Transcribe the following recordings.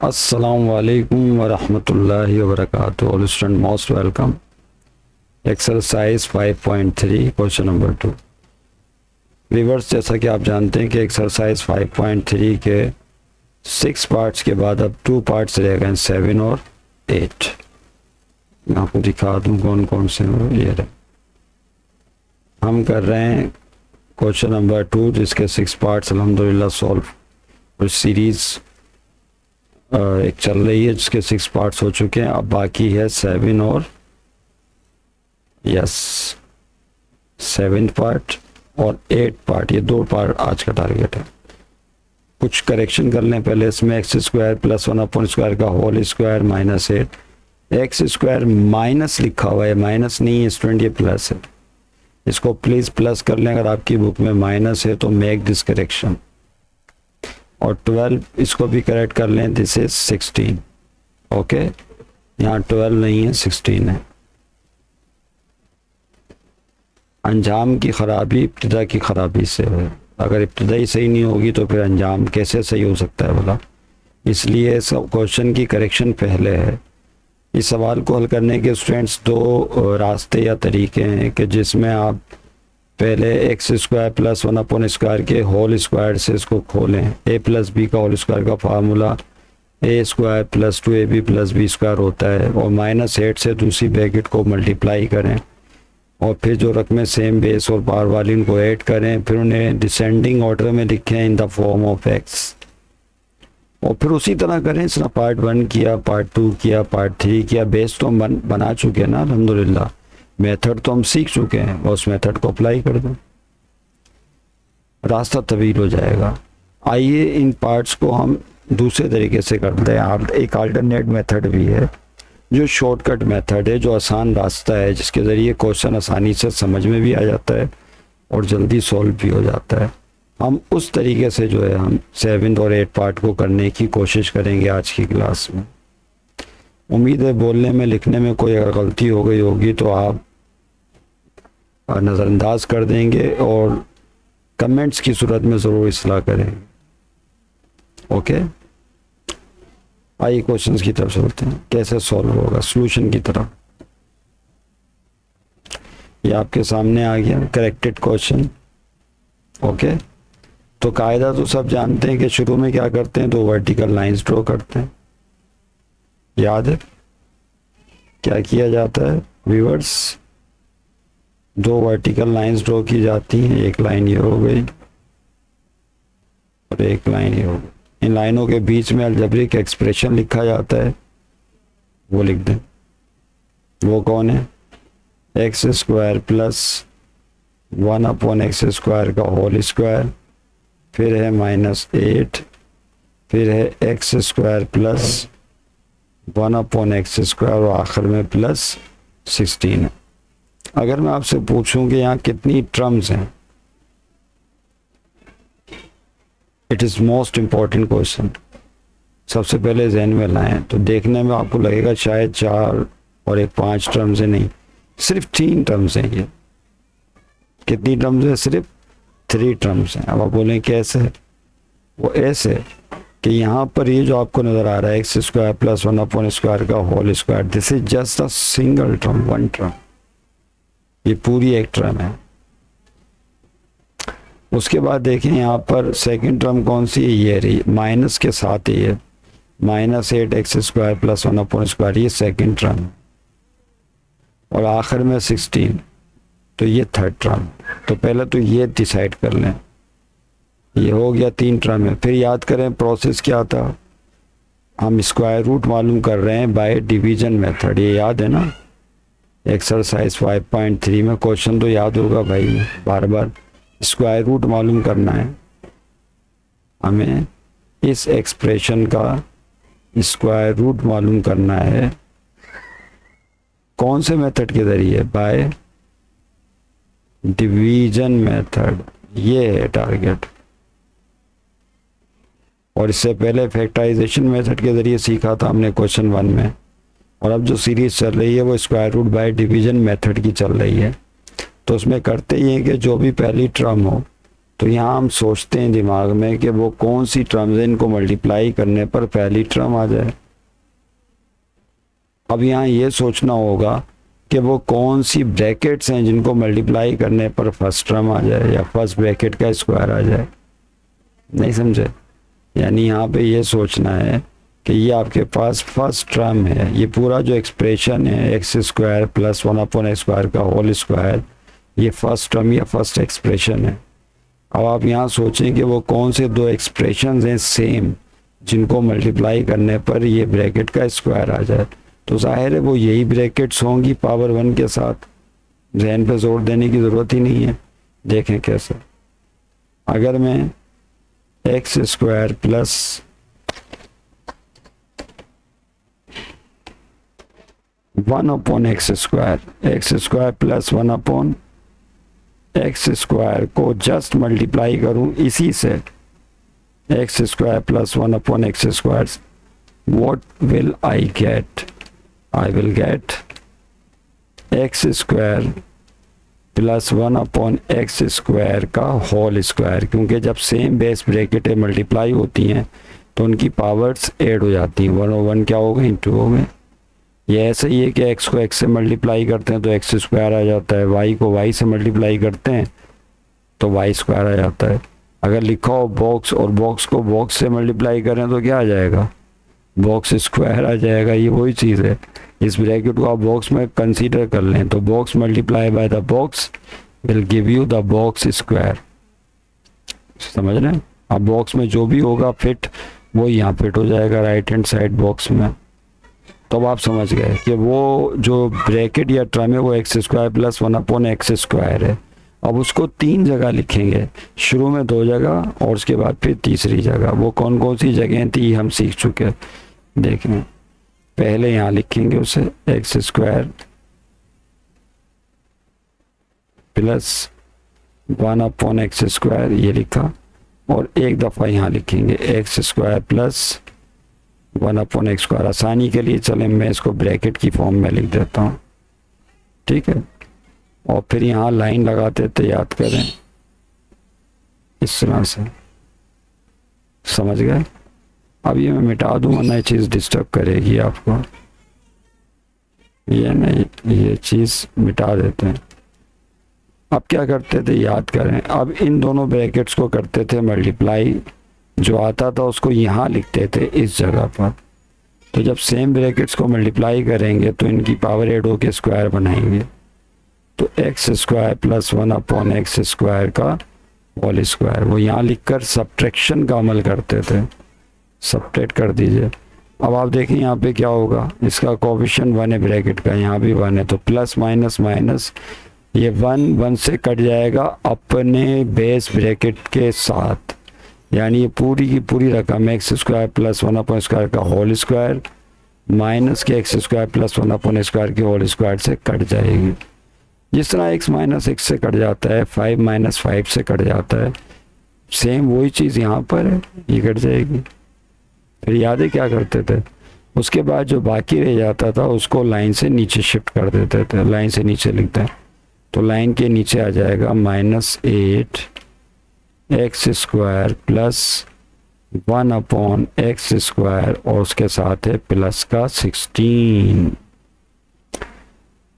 अस्सलाम वालेकुम वरहमतुल्लाहि वबरकातुहू। All student most welcome. Exercise 5.3 question number 2। Reverse, जैसा कि आप जानते हैं कि एक्सरसाइज 5.3 के 6 पार्ट्स के बाद अब 2 पार्ट्स रह गए, 7 और 8। मैं आपको दिखा दूं कौन कौन से हैं। ये रहे, हम कर रहे हैं क्वेश्चन नंबर 2 जिसके 6 पार्ट्स अल्हम्दुलिल्लाह सॉल्व, और सीरीज़ एक चल रही है जिसके 6 पार्ट्स हो चुके हैं। अब बाकी है 7 और 7 पार्ट और 8 पार्ट। ये 2 पार्ट आज का टारगेट है। कुछ करेक्शन कर लें पहले इसमें। एक्स स्क्वायर प्लस 1/स्क्वायर का whole square minus 8। X square minus लिखा हुआ है, माइनस नहीं है स्टूडेंट, ये प्लस है। इसको प्लीज़ प्लस कर लें। अगर आपकी बुक में माइनस है तो मेक दिस करेक्शन। और 12 इसको भी करेक्ट कर लें, दिस इज 16। ओके, यहाँ 12 नहीं है 16 है। अंजाम की खराबी इब्तिदा की खराबी से है। अगर इब्तिदा ही सही नहीं होगी तो फिर अंजाम कैसे सही हो सकता है बोला। इसलिए सब क्वेश्चन की करेक्शन पहले है। इस सवाल को हल करने के स्टूडेंट्स 2 रास्ते या तरीके हैं कि जिसमें आप पहले एक्स स्क्वायर प्लस 1/स्क्वायर के होल स्क्वायर से इसको खोलें। ए प्लस बी का होल स्क्वायर का formula A square plus 2ab plus B square होता है, और -8 से दूसरी ब्रैकेट को मल्टीप्लाई करें, और फिर जो रकमें सेम बेस और पावर वाली उनको ऐड करें, फिर उन्हें डिसेंडिंग ऑर्डर में लिखें in the form of x, और फिर उसी तरह करें। इसने पार्ट 1 किया, पार्ट 2 किया, पार्ट 3 किया। बेस तो हम बना चुके हैं ना अल्हम्दुलिल्लाह, मेथड तो हम सीख चुके हैं, और उस मेथड को अप्लाई कर दें, रास्ता तवील हो जाएगा। आइए इन पार्ट्स को हम दूसरे तरीके से करते हैं। एक अल्टरनेट मेथड भी है जो शॉर्टकट मेथड है, जो आसान रास्ता है, जिसके ज़रिए क्वेश्चन आसानी से समझ में भी आ जाता है और जल्दी सॉल्व भी हो जाता है। हम उस तरीके से जो है हम 7 और 8 पार्ट को करने की कोशिश करेंगे आज की क्लास में। उम्मीद है बोलने में लिखने में कोई अगर गलती हो गई होगी तो आप नज़रअंदाज कर देंगे और कमेंट्स की सूरत में ज़रूर इस्लाह करेंगे। ओके, आइए क्वेश्चंस की तरफ चलते हैं, कैसे सॉल्व होगा सॉल्यूशन की तरफ। ये आपके सामने आ गया करेक्टेड क्वेश्चन। ओके, तो कायदा तो सब जानते हैं कि शुरू में क्या करते हैं, 2 वर्टिकल लाइंस ड्रॉ करते हैं। याद है क्या किया जाता है व्यूअर्स? 2 वर्टिकल लाइंस ड्रॉ की जाती हैं। एक लाइन ये हो गई और एक लाइन ये हो गई। इन लाइनों के बीच में अलजेब्रिक एक्सप्रेशन लिखा जाता है, वो लिख दें। वो कौन है? एक्स स्क्वायर प्लस 1/x² का होल स्क्वायर, फिर है -8, फिर है एक्स स्क्वायर प्लस 1/x² और आखिर में प्लस 16 है। अगर मैं आपसे पूछूं कि यहाँ कितनी टर्म्स हैं, it is most important question. सबसे पहले जहन में लाएं तो देखने में आपको लगेगा शायद 4 और एक 5 टर्म्स है, नहीं, सिर्फ 3 टर्म्स हैं। ये कितनी टर्म्स है? सिर्फ 3 टर्म्स हैं। अब आप बोलें कैसे? वो ऐसे कि यहाँ पर ये जो आपको नज़र आ रहा है एक्स स्क्वायर प्लस 1/स्क्वायर का whole square, this is just a single term, 1 term. ये पूरी एक टर्म है। उसके बाद देखें यहाँ पर सेकंड टर्म कौन सी है? ये रही, माइनस के साथ ही है, -8x² प्लस 1/स्क्वायर, ये सेकंड टर्म, और आखिर में 16, तो ये थर्ड टर्म। तो पहले तो ये डिसाइड कर लें, ये हो गया 3 टर्म है। फिर याद करें प्रोसेस क्या था, हम स्क्वायर रूट मालूम कर रहे हैं बाय डिवीजन मेथड। ये याद है ना, एक्सरसाइज 5.3 में क्वेश्चन तो याद होगा भाई, बार बार स्क्वायर रूट मालूम करना है हमें। इस एक्सप्रेशन का स्क्वायर रूट मालूम करना है कौन से मेथड के ज़रिए? Bye division method. ये है टारगेट। और इससे पहले फैक्टराइजेशन मेथड के ज़रिए सीखा था हमने क्वेश्चन 1 में, और अब जो सीरीज़ चल रही है वो square root by division method की चल रही है। तो उसमें करते ही हैं कि जो भी पहली टर्म हो तो यहाँ हम सोचते हैं दिमाग में कि वो कौन सी टर्म्स हैं इनको मल्टीप्लाई करने पर पहली टर्म आ जाए। अब यहाँ ये सोचना होगा कि वो कौन सी ब्रैकेट्स हैं जिनको मल्टीप्लाई करने पर फर्स्ट टर्म आ जाए या फर्स्ट ब्रैकेट का स्क्वायर आ जाए। नहीं समझे? यानी यहाँ पे ये सोचना है कि ये आपके पास फर्स्ट टर्म है, ये पूरा जो एक्सप्रेशन है x square plus 1/x square का होल स्क्वायर, ये फर्स्ट टर्म या फर्स्ट एक्सप्रेशन है। अब आप यहाँ सोचें कि वो कौन से दो एक्सप्रेशंस हैं सेम जिनको मल्टीप्लाई करने पर ये ब्रैकेट का स्क्वायर आ जाए। तो जाहिर है वो यही ब्रैकेट्स होंगी पावर 1 के साथ, जहन पे जोर देने की ज़रूरत ही नहीं है। देखें कैसे, अगर मैं x square plus 1/x square plus 1/x square को जस्ट मल्टीप्लाई करूं इसी से, x square plus 1/x square, what will I get? I will get x square plus 1/x square का होल स्क्वायर, क्योंकि जब सेम बेस ब्रैकेटें मल्टीप्लाई होती हैं तो उनकी पावर्स ऐड हो जाती हैं। 1 और 1 क्या हो गए? 2 हो गए। ये ऐसे ही है कि x को x से मल्टीप्लाई करते हैं तो x स्क्वायर आ जाता है, y को y से मल्टीप्लाई करते हैं तो y स्क्वायर आ जाता है। अगर लिखा हो बॉक्स और बॉक्स को बॉक्स से मल्टीप्लाई करें तो क्या आ जाएगा? बॉक्स स्क्वायर आ जाएगा। ये वही चीज़ है, इस ब्रैकेट को आप बॉक्स में कंसीडर कर लें तो box multiply by the box will give you the box square. समझ रहे हैं? अब बॉक्स में जो भी होगा फिट वो यहाँ फिट हो जाएगा राइट हैंड साइड बॉक्स में। तो अब आप समझ गए कि वो जो ब्रैकेट या टर्म है वो x square plus 1/x square है। अब उसको 3 जगह लिखेंगे, शुरू में 2 जगह और उसके बाद फिर तीसरी जगह। वो कौन कौन सी जगह थी हम सीख चुके। देखें, पहले यहाँ लिखेंगे उसे x square plus 1/x square, ये लिखा, और एक दफ़ा यहाँ लिखेंगे x square plus 1/x square. आसानी के लिए चलें मैं इसको ब्रैकेट की फॉर्म में लिख देता हूँ, ठीक है। और फिर यहाँ लाइन लगाते थे, याद करें इस तरह से, समझ गए। अब ये मैं मिटा दूँ वरना ये चीज़ डिस्टर्ब करेगी आपको, ये नहीं, ये चीज़ मिटा देते हैं। अब क्या करते थे याद करें, अब इन दोनों ब्रैकेट्स को करते थे मल्टीप्लाई, जो आता था उसको यहाँ लिखते थे इस जगह पर। तो जब सेम ब्रैकेट्स को मल्टीप्लाई करेंगे तो इनकी पावर ऐड होकर स्क्वायर बनाएंगे। तो x square plus 1/x square का होल स्क्वायर, वो यहाँ लिखकर सब्ट्रैक्शन का अमल करते थे। सब्ट्रैक्ट कर दीजिए। अब आप देखें यहाँ पे क्या होगा, इसका कोएफिशिएंट 1 है ब्रैकेट का, यहाँ भी 1 है, तो प्लस माइनस माइनस, ये 1 से कट जाएगा अपने बेस ब्रैकेट के साथ, यानी ये पूरी की पूरी रकम x square plus 1/x square का होल स्क्वायर माइनस के x square plus 1/x square के होल स्क्वायर से कट जाएगी। जिस तरह x माइनस एक्स से कट जाता है, 5 माइनस 5 से कट जाता है, सेम वही चीज़ यहाँ पर है, ये कट जाएगी। फिर याद है क्या करते थे, उसके बाद जो बाकी रह जाता था उसको लाइन से नीचे शिफ्ट कर देते थे। लाइन से नीचे लिखते हैं तो लाइन के नीचे आ जाएगा -8 X square plus 1/x square और उसके साथ है प्लस का 16।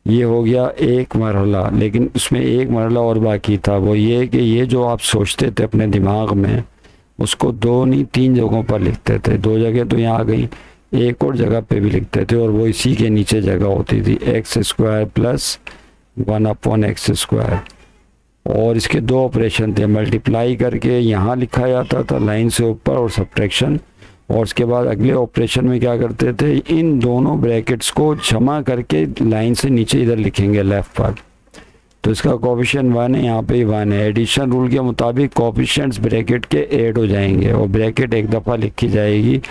ये हो गया एक मरहला, लेकिन उसमें एक मरहला और बाकी था, वो ये कि ये जो आप सोचते थे अपने दिमाग में उसको 2 नहीं 3 जगहों पर लिखते थे। 2 जगह तो यहाँ आ गई, एक और जगह पे भी लिखते थे और वो इसी के नीचे जगह होती थी, x square plus 1/x square. और इसके 2 ऑपरेशन थे, मल्टीप्लाई करके यहाँ लिखा जाता था लाइन से ऊपर और सब्ट्रैक्शन, और उसके बाद अगले ऑपरेशन में क्या करते थे, इन दोनों ब्रैकेट्स को जमा करके लाइन से नीचे इधर लिखेंगे लेफ्ट पर। तो इसका कोएफिशिएंट 1 है, यहाँ पे 1 है। एडिशन रूल के मुताबिक कोएफिशिएंट्स ब्रैकेट के ऐड हो जाएंगे और ब्रैकेट एक दफ़ा लिखी जाएगी,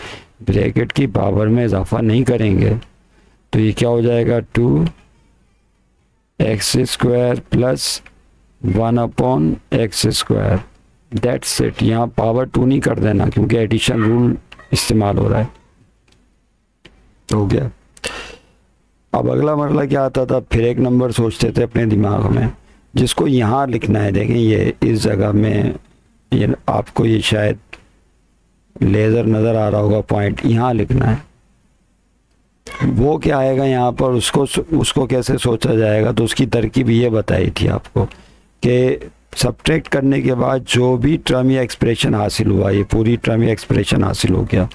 ब्रैकेट की पावर में इजाफा नहीं करेंगे। तो ये क्या हो जाएगा, 2x square plus 1/x square, that's it. यहाँ पावर 2 नहीं कर देना क्योंकि एडिशन रूल इस्तेमाल हो रहा है। हो गया। अब अगला मरला क्या आता था, फिर एक नंबर सोचते थे अपने दिमाग में जिसको यहाँ लिखना है। देखें ये इस जगह में ये आपको ये शायद लेज़र नज़र आ रहा होगा, पॉइंट यहाँ लिखना है। वो क्या आएगा यहाँ पर, उसको कैसे सोचा जाएगा, तो उसकी तरकीब ये बताई थी आपको कि सब्ट्रैक्ट करने के बाद जो भी टर्म या एक्सप्रेशन हासिल हुआ, ये पूरी टर्म या एक्सप्रेशन हासिल हो गया,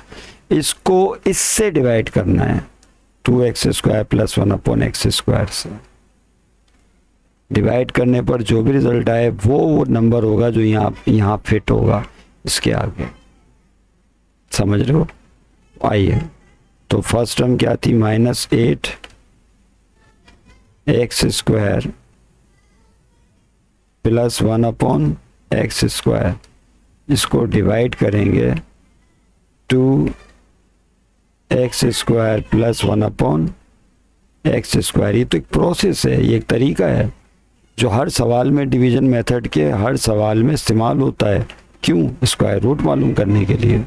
इसको इससे डिवाइड करना है, 2x² + 1/x² से डिवाइड करने पर जो भी रिजल्ट आए वो नंबर होगा जो यहाँ फिट होगा इसके आगे। समझ रहे हो? आइए, तो फर्स्ट टर्म क्या थी, -8x² + 1/x²। इसको डिवाइड करेंगे 2x² + 1/x²। ये तो एक प्रोसेस है, ये एक तरीका है जो हर सवाल में, डिवीजन मेथड के हर सवाल में इस्तेमाल होता है। क्यों? स्क्वायर रूट मालूम करने के लिए।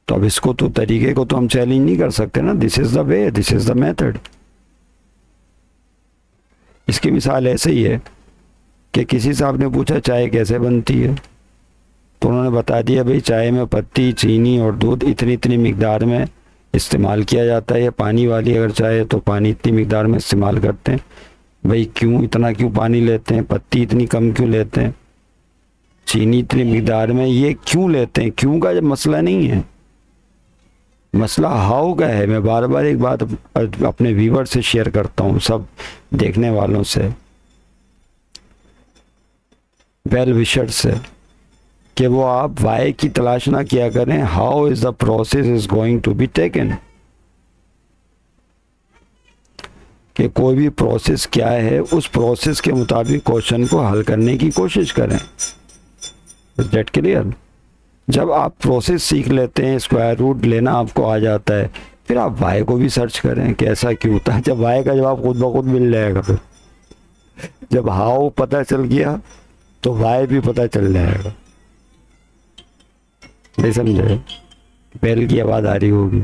तो अब इसको तो, तरीके को तो हम चैलेंज नहीं कर सकते ना, this is the way, this is the method. इसकी मिसाल ऐसे ही है कि किसी से आपने पूछा चाय कैसे बनती है, तो उन्होंने बता दिया भाई चाय में पत्ती, चीनी और दूध इतनी इतनी मिकदार में इस्तेमाल किया जाता है, या पानी वाली अगर चाय है तो पानी इतनी मिकदार में इस्तेमाल करते हैं। भाई क्यों, इतना क्यों पानी लेते हैं, पत्ती इतनी कम क्यों लेते हैं, चीनी इतनी मिकदार में, ये क्यों लेते हैं? क्यों का जब मसला नहीं है, मसला हाउ का है। मैं बार बार एक बात अपने व्यूअर से शेयर करता हूँ, सब देखने वालों से, वेल विशर से, कि वो आप वाई की तलाश ना किया करें, how is the process is going to be taken, कि कोई भी प्रोसेस क्या है उस प्रोसेस के मुताबिक क्वेश्चन को हल करने की कोशिश करें। Is that clear? जब आप प्रोसेस सीख लेते हैं, स्क्वायर रूट लेना आपको आ जाता है, फिर आप वाई को भी सर्च करें कि ऐसा क्यों होता है। जब वाई का जवाब खुद ब खुद मिल जाएगा, फिर जब हाउ पता चल गया तो वाई भी पता चल जाएगा। नहीं समझे? बेल की आवाज़ आ रही होगी।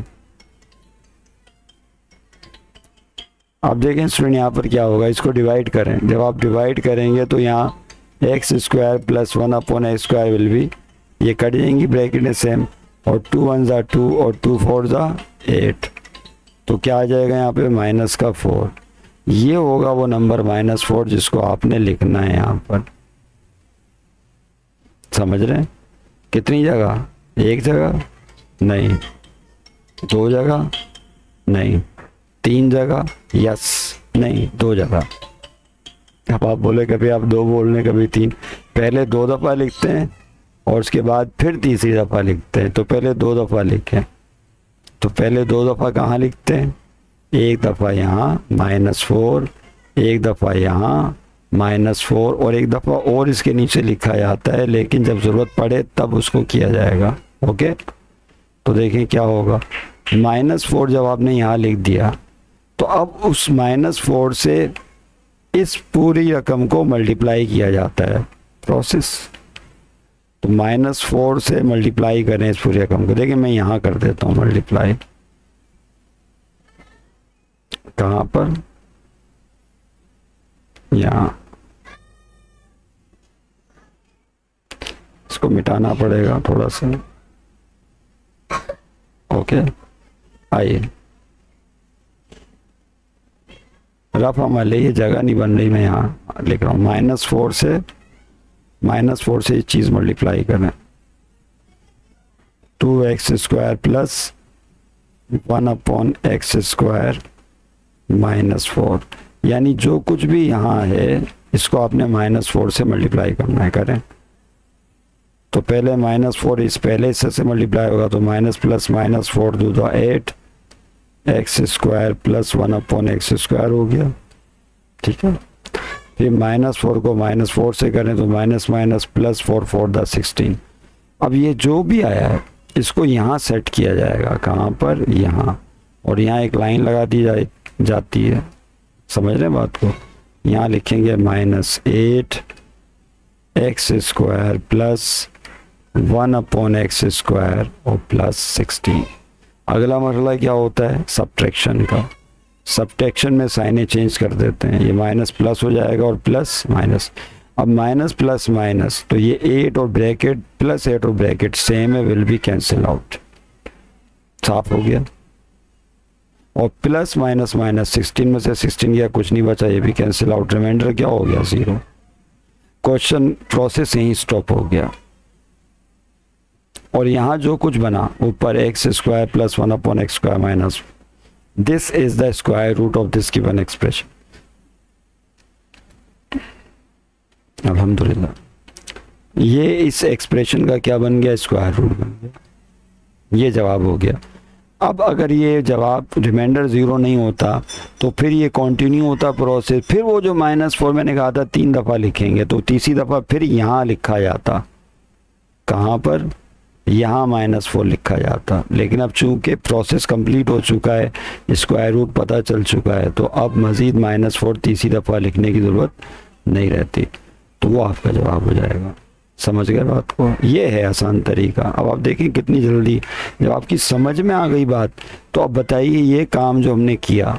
आप देखें स्टूडेंट, यहाँ पर क्या होगा, इसको डिवाइड करें। जब आप डिवाइड करेंगे तो यहाँ x² + 1/x² विल बी, ये कट जाएंगी, ब्रैकेट है सेम, और 2 1 = 2 और 2 4 = 8, तो क्या आ जाएगा यहाँ पे -4। ये होगा वो नंबर -4 जिसको आपने लिखना है यहाँ पर। समझ रहे हैं? कितनी जगह? एक जगह नहीं, 2 जगह नहीं, 3 जगह, यस नहीं, 2 जगह। अब आप बोले कभी आप 2 बोलने कभी 3, पहले 2 दफ़ा लिखते हैं और उसके बाद फिर तीसरी दफ़ा लिखते हैं। तो पहले 2 दफ़ा लिखें, तो पहले 2 दफ़ा कहाँ लिखते हैं, एक दफ़ा यहाँ -4, एक दफ़ा यहाँ -4, और एक दफ़ा और इसके नीचे लिखा जाता है, लेकिन जब ज़रूरत पड़े तब उसको किया जाएगा। ओके, तो देखें क्या होगा, -4 जब आपने यहाँ लिख दिया तो अब उस -4 से इस पूरी रकम को मल्टीप्लाई किया जाता है, प्रोसेस। तो -4 से मल्टीप्लाई करें इस पूरी रकम को। देखिए मैं यहाँ कर देता हूँ मल्टीप्लाई, कहाँ पर, यहाँ। इसको मिटाना पड़ेगा थोड़ा सा। ओके, आइए रफ अमल है, ये जगह नहीं बन रही, मैं यहाँ लिख रहा हूँ -4 से ये चीज़ मल्टीप्लाई करें, 2x² + 1/x² -4, यानी जो कुछ भी यहाँ है इसको आपने -4 से मल्टीप्लाई करना है। करें तो पहले -4 इस पहले हिस्से से मल्टीप्लाई होगा, तो माइनस प्लस -4 2 = 8 x² + 1/x² हो गया। ठीक है, फिर -4 को -4 से करें तो माइनस +4 4 = 16। अब ये जो भी आया है इसको यहाँ सेट किया जाएगा, कहाँ पर, यहाँ, और यहाँ एक लाइन लगा दी जाती है। समझ रहे हैं बात को? यहाँ लिखेंगे -8 x² + 1/x² और +16। अगला मसला क्या होता है, सब्ट्रैक्शन का। सब्ट्रैक्शन में साइने चेंज कर देते हैं, ये माइनस प्लस हो जाएगा और प्लस माइनस। अब माइनस प्लस माइनस, तो ये 8 और ब्रैकेट प्लस 8 और ब्रैकेट सेम है, विल बी कैंसिल आउट, साफ हो गया। और प्लस माइनस माइनस 16 में से 16 गया, कुछ नहीं बचा, ये भी कैंसिल आउट, रिमाइंडर क्या हो गया 0। क्वेश्चन प्रोसेस यहीं स्टॉप हो गया। और यहाँ जो कुछ बना ऊपर X square plus 1 upon X square minus, this is the square root of this given expression. अल्हम्दुलिल्लाह, ये इस एक्सप्रेशन का क्या बन गया, स्क्वायर रूट बन गया, ये जवाब हो गया। अब अगर ये जवाब रिमाइंडर 0 नहीं होता तो फिर ये कंटिन्यू होता प्रोसेस, फिर वो जो -4 मैंने कहा था 3 दफ़ा लिखेंगे, तो तीसरी दफ़ा फिर यहाँ लिखा जाता, कहाँ पर, यहाँ -4 लिखा जाता। लेकिन अब चूंकि प्रोसेस कंप्लीट हो चुका है, स्क्वायर रूट पता चल चुका है, तो अब मज़ीद -4 तीसरी दफ़ा लिखने की ज़रूरत नहीं रहती, तो वो आपका जवाब हो जाएगा। समझ गए बात को, ये है आसान तरीका। अब आप देखें कितनी जल्दी, जब आपकी समझ में आ गई बात, तो अब बताइए ये काम जो हमने किया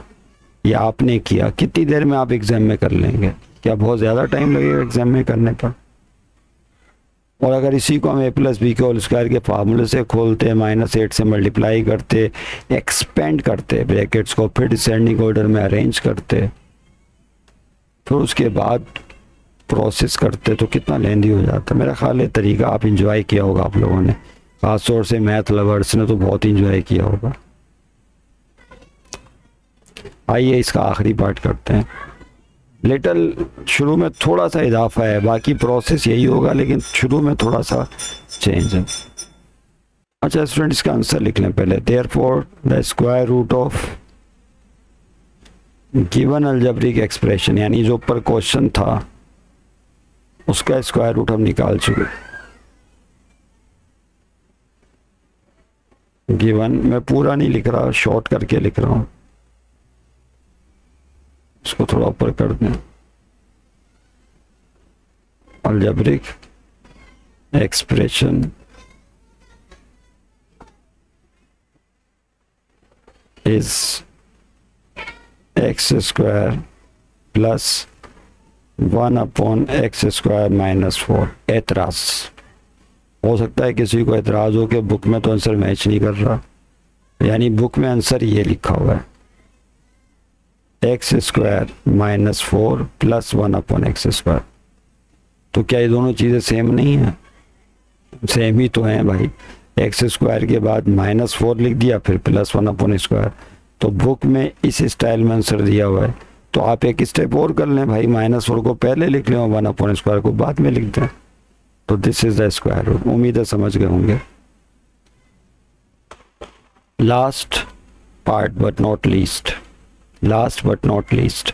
या आपने किया, कितनी देर में आप एग्ज़ाम में कर लेंगे? क्या बहुत ज़्यादा टाइम लगेगा एग्ज़ाम में करने पर? और अगर इसी को हम a प्लस बी के होल स्क्वायर के फार्मूले से खोलते, -8 से मल्टीप्लाई करते, एक्सपेंड करते ब्रैकेट्स को, फिर डिसेंडिंग ऑर्डर में अरेंज करते, फिर उसके बाद प्रोसेस करते, तो कितना लेंदी हो जाता। मेरा ख्याल है तरीका आप इंजॉय किया होगा आप लोगों ने, खासतौर से मैथ लवर्स ने तो बहुत इंजॉय किया होगा। आइए इसका आखिरी पार्ट करते हैं। लिटल शुरू में थोड़ा सा इजाफा है, बाकी प्रोसेस यही होगा, लेकिन शुरू में थोड़ा सा चेंज है। अच्छा स्टूडेंट, इसका आंसर लिख लें पहले। Therefore the square root of given algebraic expression, यानी जो ऊपर क्वेश्चन था उसका स्क्वायर रूट हम निकाल चुके। गिवन मैं पूरा नहीं लिख रहा, शॉर्ट करके लिख रहा हूं, इसको थोड़ा ऊपर कर दें। Algebraic expression is x square plus 1 upon X square -4। एतराज हो सकता है किसी को एतराज़ हो कि बुक में तो आंसर मैच नहीं कर रहा, यानी बुक में आंसर ये लिखा हुआ है x square -4 plus 1 upon X square. तो क्या ये दोनों चीज़ें सेम नहीं हैं? सेम ही तो हैं भाई। एक्स स्क्वायर के बाद -4 लिख दिया, फिर प्लस 1 अपॉन स्क्वायर, तो बुक में इस स्टाइल में आंसर दिया हुआ है। तो आप एक स्टेप और कर लें भाई, -4 को पहले लिख लें और 1 अपॉन स्क्वायर को बाद में लिख दें, तो this is the square root. उम्मीद है समझ गए होंगे। Last part but not least, last but not least,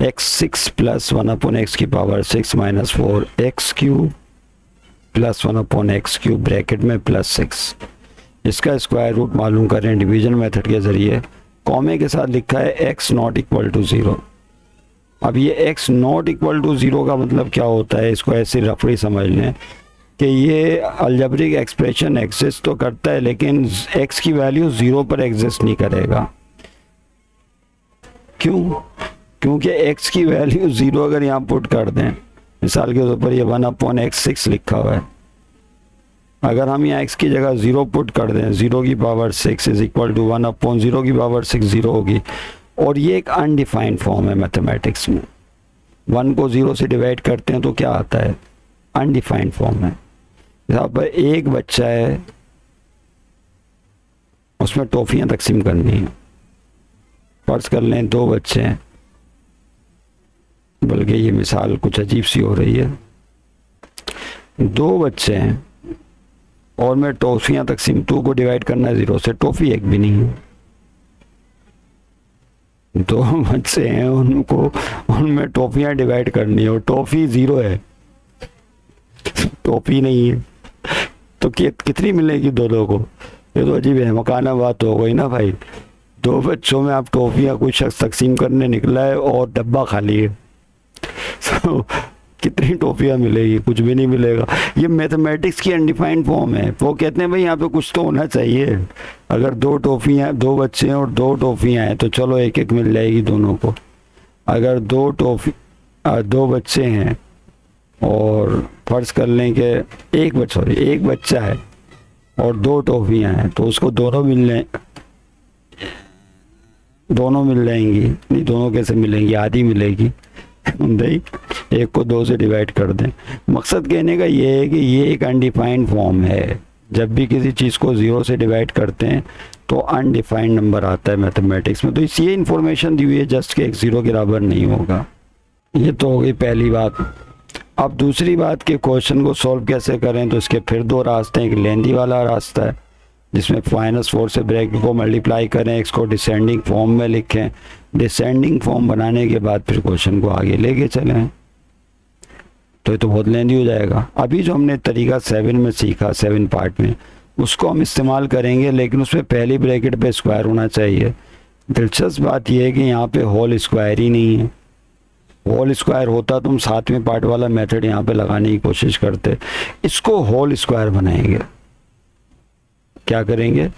x6 plus 1 upon X की power 6 -4 x³ plus 1 upon x³ bracket में +6, इसका स्क्वायर रूट मालूम करें डिवीजन मेथड के ज़रिए। कॉमे के साथ लिखा है x नॉट इक्वल टू 0। अब ये x नॉट इक्वल टू 0 का मतलब क्या होता है, इसको ऐसे रफली समझ लें कि ये अलजेब्रिक एक्सप्रेशन एग्जिस्ट तो करता है, लेकिन x की वैल्यू 0 पर एग्जिस्ट नहीं करेगा। क्यों? क्योंकि x की वैल्यू 0 अगर यहाँ पुट कर दें, मिसाल के तौर पर ये 1 अपॉन x6 लिखा हुआ है, अगर हम यहाँ x की जगह 0 पुट कर दें, 0 की power 6 is equal to 1 upon 0 की पावर 6 0 होगी। और ये एक अनडिफाइंड फॉर्म है मैथमेटिक्स में। 1 को 0 से डिवाइड करते हैं तो क्या आता है, अनडिफाइंड फॉर्म है। यहाँ पर एक बच्चा है, उसमें टॉफियाँ तकसीम करनी है। फर्ज कर लें 2 बच्चे हैं, बल्कि ये मिसाल कुछ अजीब सी हो रही है। 2 बच्चे हैं और मैं टॉफियाँ तकसीम 2 को डिवाइड करना है 0 से, टॉफी एक भी नहीं है। 2 बच्चे हैं, उनमें टॉफियाँ डिवाइड करनी है और टॉफी 0 है, टॉफी नहीं है, तो कितनी मिलेगी दोनों को? ये तो अजीब है, मकाना बात हो गई ना भाई। 2 बच्चों में आप टॉफियाँ कोई शख्स तकसीम करने निकला है और डब्बा खाली है, तो कितनी टॉफियाँ मिलेगी? कुछ भी नहीं मिलेगा। ये मैथमेटिक्स की अनडिफाइंड फॉर्म है। वो कहते हैं भाई यहाँ पे कुछ तो होना चाहिए। अगर 2 टॉफियाँ, 2 बच्चे हैं और 2 टॉफियाँ हैं तो चलो एक एक मिल जाएगी दोनों को। अगर 2 बच्चे हैं और फर्ज कर लें कि एक बच्चा है और 2 टॉफियाँ हैं, तो उसको दोनों मिल जाएंगी। नहीं, दोनों कैसे मिलेंगी, आधी मिलेगी नहीं, एक को 2 से डिवाइड कर दें। मकसद कहने का ये है कि ये एक अनडिफाइंड फॉर्म है। जब भी किसी चीज़ को 0 से डिवाइड करते हैं तो अनडिफाइंड नंबर आता है मैथमेटिक्स में। तो इस ये इन्फॉर्मेशन दी हुई है जस्ट कि एक 0 के बराबर नहीं होगा। ये तो हो गई पहली बात। अब दूसरी बात कि क्वेश्चन को सॉल्व कैसे करें, तो इसके फिर 2 रास्ते हैं। एक लेंदी वाला रास्ता है जिसमें -4 से ब्रैकेट को मल्टीप्लाई करें, इसको डिसेंडिंग फॉर्म में लिखें, डिसेंडिंग फॉर्म बनाने के बाद फिर क्वेश्चन को आगे लेके चलें। तो ये तो बहुत लेंदी हो जाएगा। अभी जो हमने तरीका 7 में सीखा, 7 पार्ट में, उसको हम इस्तेमाल करेंगे, लेकिन उसमें पहली ब्रैकेट पे स्क्वायर होना चाहिए। दिलचस्प बात यह है कि यहाँ पे होल स्क्वायर ही नहीं है। होल स्क्वायर होता तो हम 7वें पार्ट वाला मेथड यहाँ पे लगाने की कोशिश करते। इसको होल स्क्वायर बनाएंगे। क्या करेंगे,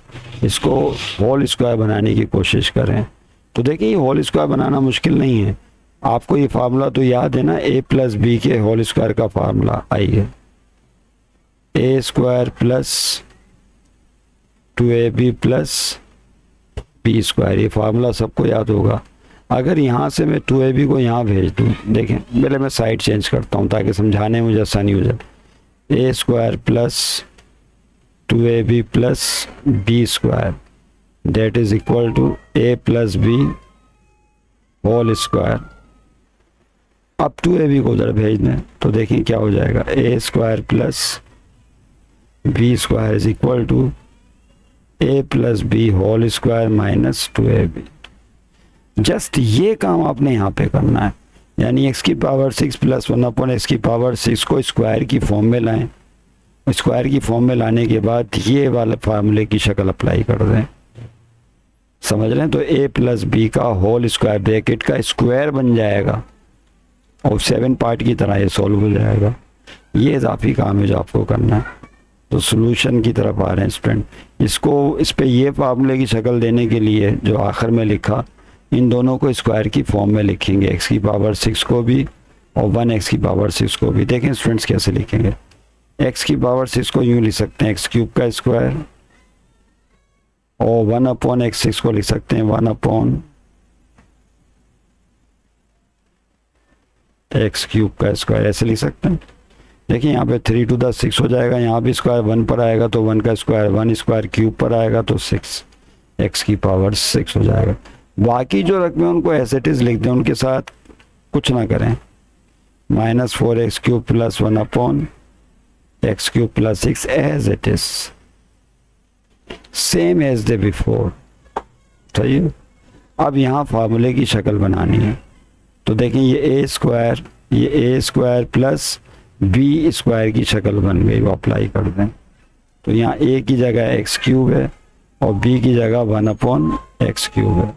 इसको होल स्क्वायर बनाने की कोशिश करें। तो देखिए, ये होल स्क्वायर बनाना मुश्किल नहीं है। आपको ये फार्मूला तो याद है ना, a प्लस बी के होल स्क्वायर का फार्मूला। आइए, a square plus 2ab plus B square, ये फार्मूला सबको याद होगा। अगर यहाँ से मैं 2ab को यहाँ भेज दूँ, देखें पहले मैं साइड चेंज करता हूँ ताकि समझाने में मुझे आसानी हो जाए। a square plus 2ab plus B square that is equal to a plus B whole square. अब 2ab को उधर भेज दें तो देखें क्या हो जाएगा, a square plus B square is equal to a plus B whole square minus 2ab। Just ये काम आपने यहाँ पे करना है, यानी x की पावर 6 प्लस 1 अपॉन x की पावर 6 को स्क्वायर की फॉर्म में लाएं। स्क्वायर की फॉर्म में लाने के बाद ये वाले फार्मूले की शक्ल अप्लाई कर दें। समझ रहे हैं? तो a प्लस बी का होल स्क्वायर ब्रैकेट का स्क्वायर बन जाएगा और 7 पार्ट की तरह ये सॉल्व हो जाएगा। ये इजाफी काम है जो आपको करना है। तो सॉल्यूशन की तरफ आ रहे हैं स्टूडेंट। इसको इस पे ये फार्मूले की शक्ल देने के लिए जो आखिर में लिखा, इन दोनों को स्क्वायर की फॉर्म में लिखेंगे, x की पावर 6 को भी और 1x की पावर 6 को भी। देखें स्टूडेंट्स कैसे लिखेंगे। x की पावर 6 को यूँ लिख सकते हैं x क्यूब का स्क्वायर, और 1 अपॉन x6 को लिख सकते हैं 1 अपॉन x क्यूब का स्क्वायर, ऐसे लिख सकते हैं। देखिए यहाँ पे 3 टू द 6 हो जाएगा, यहाँ भी स्क्वायर 1 पर आएगा तो 1 का स्क्वायर 1 स्क्वायर क्यूब पर आएगा तो 6 x की पावर 6 हो जाएगा। बाकी जो रकम है उनको एज इट इज लिख दें, उनके साथ कुछ ना करें। -4x cube plus 1 upon x cube plus 6 as it is, same as the before. सही है। अब यहाँ फार्मूले की शक्ल बनानी है। तो देखें ये a square plus B square की शक्ल बन गई, वो अप्लाई कर दें। तो यहाँ a की जगह x क्यूब है और b की जगह 1 अपॉन x क्यूब है।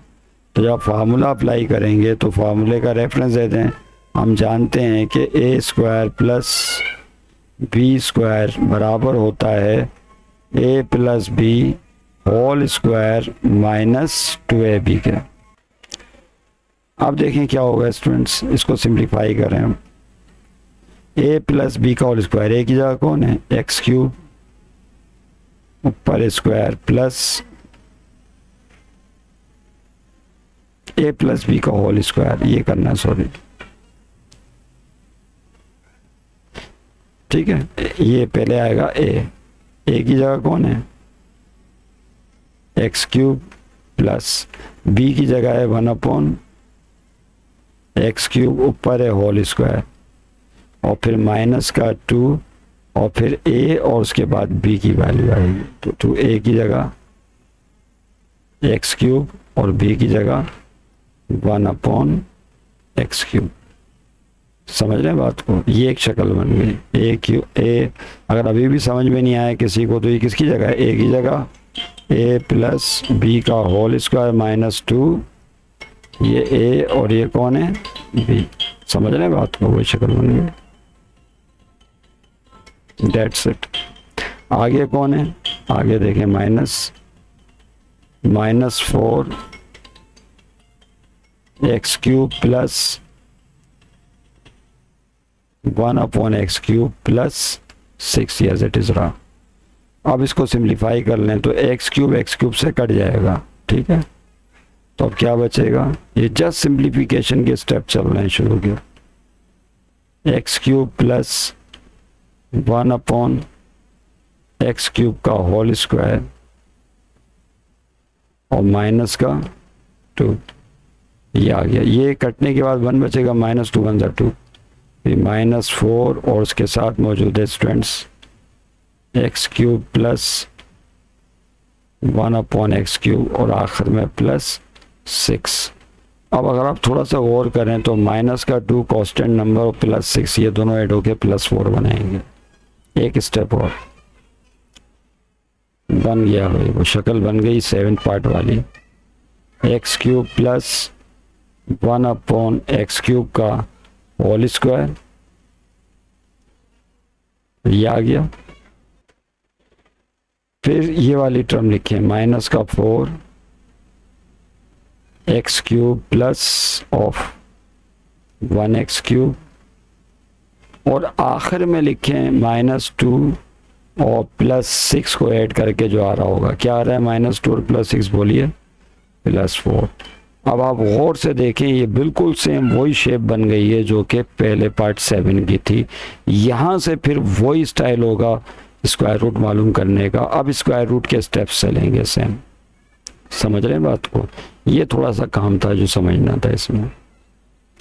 तो जब फार्मूला अप्लाई करेंगे तो फार्मूले का रेफरेंस दे दें। हम जानते हैं कि a square plus B square बराबर होता है a plus B whole square minus 2ab के। अब देखें क्या होगा स्टूडेंट्स, इसको सिंप्लीफाई करें हम। a प्लस बी का होल स्क्वायर, a की जगह कौन है x क्यूब ऊपर square plus a plus B का होल स्क्वायर, ये करना सॉरी, ठीक है। ये पहले आएगा a की जगह कौन है x क्यूब प्लस b की जगह है 1 अपॉन x क्यूब ऊपर है होल स्क्वायर और फिर माइनस का 2 और फिर a और उसके बाद b की वैल्यू आएगी। तो a की जगह x क्यूब और b की जगह 1 अपॉन x क्यूब। समझ रहे हैं बात को? ये एक शक्ल बन गई a। अगर अभी भी समझ में नहीं आया किसी को तो ये किसकी जगह है, a की जगह a प्लस बी का होल स्क्वायर माइनस 2, ये a और ये कौन है b। समझ रहे हैं बात को? वही शक्ल बन गई। That's it। आगे कौन है, आगे देखें -4 x क्यूब प्लस 1/x³ प्लस 6 एज इट इज रहा। अब इसको सिंप्लीफाई कर लें तो x³ से कट जाएगा, ठीक है। तो अब क्या बचेगा, ये जस्ट सिंप्लीफिकेशन के स्टेप चल रहे हैं शुरू के। x³ प्लस 1/x³ का होल स्क्वायर और माइनस का 2, ये आ गया। ये कटने के बाद 1 बचेगा, -2 1 = 2, -4 और उसके साथ मौजूद है स्टूडेंट्स x³ प्लस 1/x³ और आखिर में प्लस 6। अब अगर आप थोड़ा सा गौर करें तो माइनस का 2 कांस्टेंट नंबर और प्लस 6 ये दोनों ऐड होके +4 बनाएंगे। एक स्टेप और बन गया भाई, वो शक्ल बन गई 7th पार्ट वाली। x³ प्लस 1/x³ का होल स्क्वायर, ये आ गया। फिर ये वाली टर्म लिखें -4 x³ प्लस ऑफ 1x³ और आखिर में लिखें -2 और +6 को ऐड करके जो आ रहा होगा, क्या आ रहा है, -2 और +6 बोलिए, +4। अब आप गौर से देखें, ये बिल्कुल सेम वही शेप बन गई है जो कि पहले पार्ट 7 की थी। यहाँ से फिर वही स्टाइल होगा स्क्वायर रूट मालूम करने का। अब स्क्वायर रूट के स्टेप्स चलेंगे सेम, समझ रहे हैं बात को। ये थोड़ा सा काम था जो समझना था इसमें।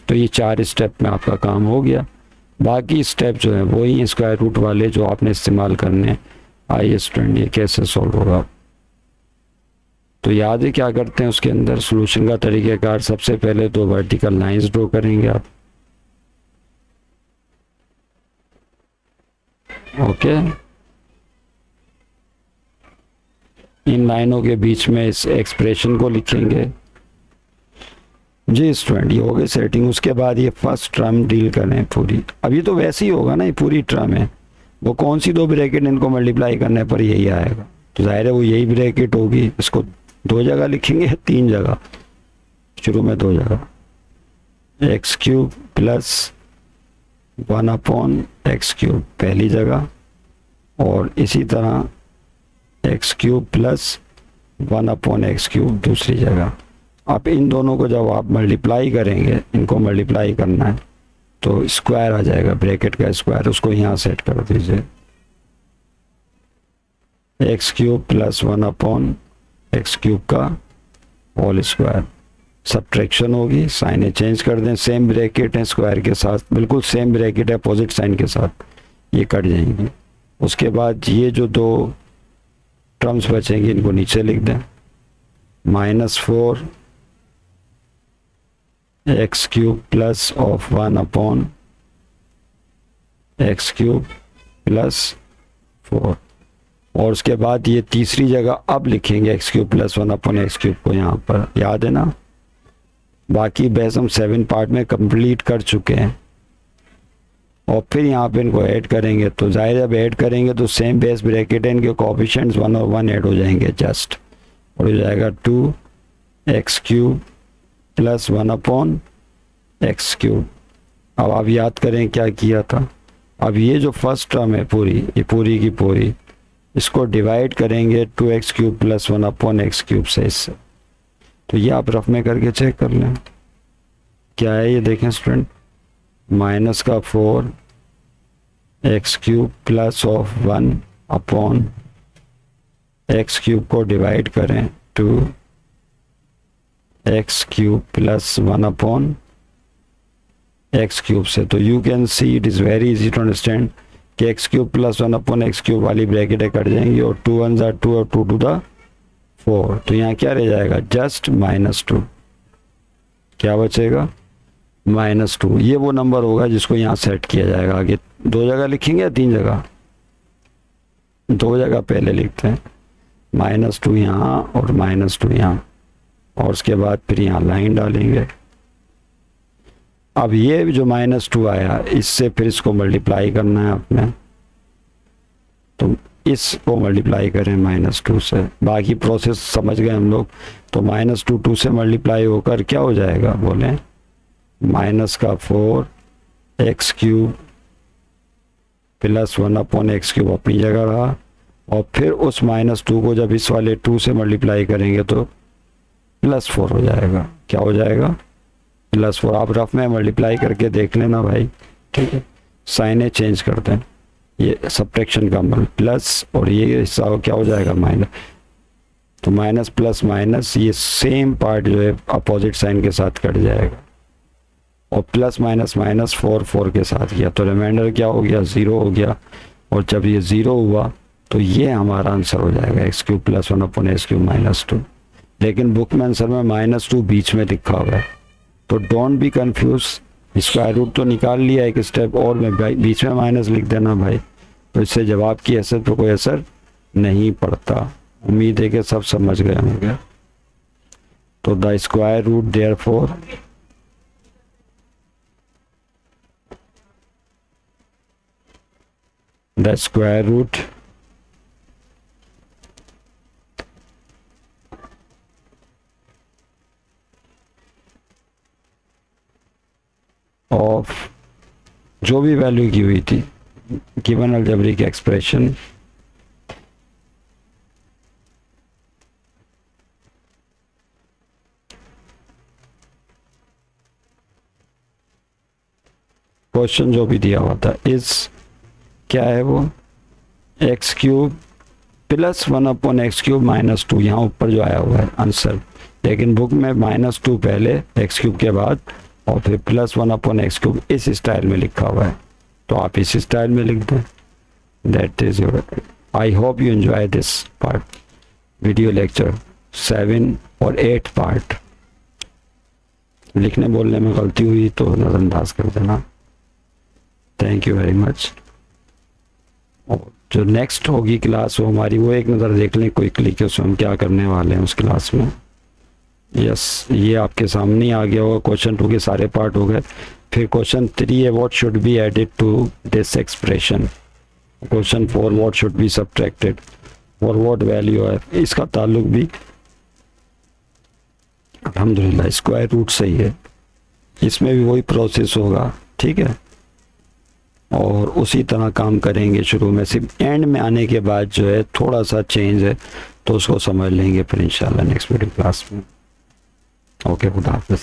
तो ये 4 स्टेप में आपका काम हो गया। बाकी स्टेप जो है वही स्क्वायर रूट वाले जो आपने इस्तेमाल करने। आइए स्टूडेंट, ये कैसे सॉल्व होगा। तो याद है क्या करते हैं उसके अंदर सॉल्यूशन का तरीक़ाकार। सबसे पहले 2 वर्टिकल लाइंस ड्रॉ करेंगे आप, ओके। इन लाइनों के बीच में इस एक्सप्रेशन को लिखेंगे। जी स्टूडेंट, ये हो गई सेटिंग। उसके बाद ये फर्स्ट टर्म डील करें पूरी। अभी तो वैसे ही होगा ना, ये पूरी टर्म है। वो कौन सी 2 ब्रैकेट, इनको मल्टीप्लाई करने पर यही आएगा। तो जाहिर है वो यही ब्रैकेट होगी। इसको 2 जगह लिखेंगे, 3 जगह, शुरू में 2 जगह। x³ प्लस 1/x³ पहली जगह और इसी तरह x³ प्लस 1/x³ दूसरी जगह। अब इन दोनों को जब आप मल्टीप्लाई करेंगे, इनको मल्टीप्लाई करना है तो स्क्वायर आ जाएगा, ब्रैकेट का स्क्वायर, उसको यहाँ सेट कर दीजिए। x³ प्लस 1/x³ का होल स्क्वायर। सब्ट्रैक्शन होगी, साइने चेंज कर दें, सेम ब्रैकेट है स्क्वायर के साथ, बिल्कुल सेम ब्रैकेट है अपोजिट साइन के साथ, ये कट जाएंगे। उसके बाद ये जो 2 टर्म्स बचेंगे इनको नीचे लिख दें। -4 x³ plus of 1/x³ plus 4 और उसके बाद ये तीसरी जगह अब लिखेंगे x³ प्लस 1/x³ को यहाँ पर, याद है ना। बाकी बेस हम 7 पार्ट में कंप्लीट कर चुके हैं। और फिर यहाँ पे इनको ऐड करेंगे तो जाहिर जब ऐड करेंगे तो सेम बेस ब्रैकेट है, इनके कोएफिशिएंट्स 1 और 1 ऐड हो जाएंगे जस्ट, और हो जाएगा 2x³ प्लस 1/x³। अब आप याद करें क्या किया था। अब ये जो फर्स्ट टर्म है पूरी, ये पूरी की पूरी, इसको डिवाइड करेंगे 2x³ प्लस 1/x³ से, इससे। तो ये आप रफ में करके चेक कर लें क्या है। ये देखें student, -4 x³ plus of 1/x³ को डिवाइड करें 2x³ प्लस 1/x³ से। तो you can see it is very easy to understand कि x³ प्लस 1/x³ वाली ब्रैकेटें कट जाएंगी और 2 1 = 2 और 2 2 = 4। तो यहाँ क्या रह जाएगा, जस्ट -2। क्या बचेगा, -2। ये वो नंबर होगा जिसको यहाँ सेट किया जाएगा। आगे 2 जगह लिखेंगे या 3 जगह, 2 जगह पहले लिखते हैं। -2 यहाँ और -2 यहाँ, और उसके बाद फिर यहाँ लाइन डालेंगे। अब ये जो -2 आया, इससे फिर इसको मल्टीप्लाई करना है आपने, तो इसको मल्टीप्लाई करें -2 से। बाकी प्रोसेस समझ गए हम लोग। तो -2 2 से मल्टीप्लाई होकर क्या हो जाएगा, बोलें, -4 x³ प्लस 1/x³ अपनी जगह रहा, और फिर उस -2 को जब इस वाले 2 से मल्टीप्लाई करेंगे तो +4 हो जाएगा। क्या हो जाएगा? +4। आप रफ में मल्टीप्लाई करके देख लेना भाई, ठीक है। साइने चेंज करते हैं, ये सब्ट्रैक्शन का अमल, प्लस और ये हिस्सा क्या हो जाएगा? माइनस। तो माइनस प्लस माइनस, ये सेम पार्ट जो है अपोजिट साइन के साथ कट जाएगा, और प्लस माइनस माइनस 4 के साथ किया तो रिमाइंडर क्या हो गया? 0 हो गया। और जब ये 0 हुआ तो ये हमारा आंसर हो जाएगा x³ + 1/x³ - 2। लेकिन बुक में आंसर में -2 बीच में लिखा हुआ है, तो don't be confuse. Square root तो निकाल लिया एक स्टेप, और में बीच में माइनस लिख देना भाई, तो इससे जवाब की हैसियत पर कोई असर नहीं पड़ता। उम्मीद है कि सब समझ गए होंगे। तो the square root therefore the square root of जो भी वैल्यू की हुई थी गिवन अलजेब्रिक एक्सप्रेशन क्वेश्चन जो भी दिया हुआ था इस क्या है वो x³ + 1/x³ - 2, यहाँ ऊपर जो आया हुआ है आंसर, लेकिन बुक में -2 पहले x³ के बाद और फिर + 1/x³ इस स्टाइल में लिखा हुआ है, तो आप इस स्टाइल में लिख दें। That is your. I hope you enjoy this part video lecture 7 और 8 पार्ट। लिखने बोलने में गलती हुई तो नज़रअंदाज कर देना। Thank you very much. और जो नेक्स्ट होगी क्लास वो हमारी, वो एक नज़र देख लें क्विकली कि उसमें हम क्या करने वाले हैं उस क्लास में। यस, ये आपके सामने ही आ गया होगा। क्वेश्चन 2 के सारे पार्ट हो गए। फिर क्वेश्चन 3 है what should be added to this expression. Question 4 what should be subtracted और व्हाट वैल्यू है। इसका ताल्लुक भी अल्हम्दुलिल्लाह स्क्वायर रूट से ही है। इसमें भी वही प्रोसेस होगा, ठीक है, और उसी तरह काम करेंगे शुरू में। सिर्फ एंड में आने के बाद जो है थोड़ा सा चेंज है, तो उसको समझ लेंगे फिर इंशाल्लाह नेक्स्ट वीडियो क्लास में। ओके, खुदा हाफिज़।